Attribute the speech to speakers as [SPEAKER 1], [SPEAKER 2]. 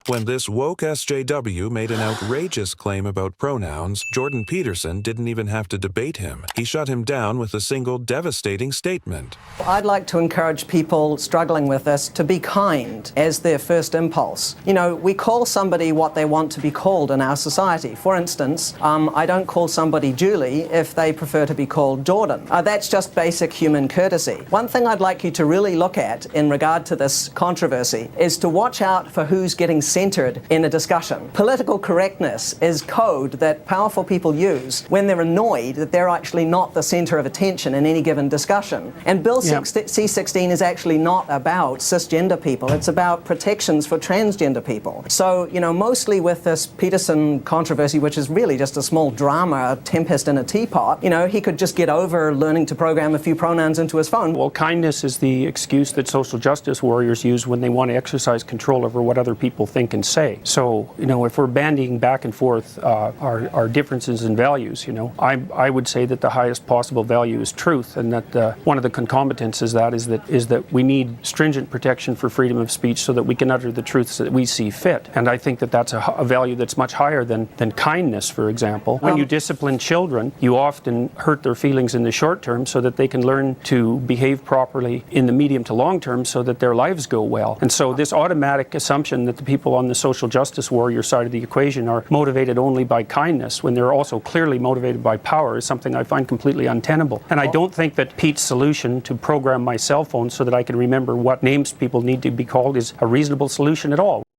[SPEAKER 1] When this woke SJW made an outrageous claim about pronouns, Jordan Peterson didn't even have to debate him. He shut him down with a single devastating statement.
[SPEAKER 2] I'd like to encourage people struggling with this to be kind as their first impulse. You know, we call somebody what they want to be called in our society. For instance, I don't call somebody Julie if they prefer to be called Jordan. That's just basic human courtesy. One thing I'd like you to really look at in regard to this controversy is to watch out for who's getting centered in a discussion. Political correctness is code that powerful people use when they're annoyed that they're actually not the center of attention in any given discussion. And Bill C-16 is actually not about cisgender people. It's about protections for transgender people. So, you know, mostly with this Peterson controversy, which is really just a small drama, a tempest in a teapot, you know, he could just get over learning to program a few pronouns into his phone.
[SPEAKER 3] Well, kindness is the excuse that social justice warriors use when they want to exercise control over what other people think and say. So, you know, if we're bandying back and forth our differences in values, you know, I would say that the highest possible value is truth, and that one of the concomitants is that we need stringent protection for freedom of speech so that we can utter the truths that we see fit. And I think that that's a value that's much higher than kindness, for example. When you discipline children, you often hurt their feelings in the short term so that they can learn to behave properly in the medium to long term so that their lives go well. And so this automatic assumption that the people on the social justice warrior side of the equation are motivated only by kindness when they're also clearly motivated by power is something I find completely untenable. And I don't think that Pete's solution to program my cell phone so that I can remember what names people need to be called is a reasonable solution at all.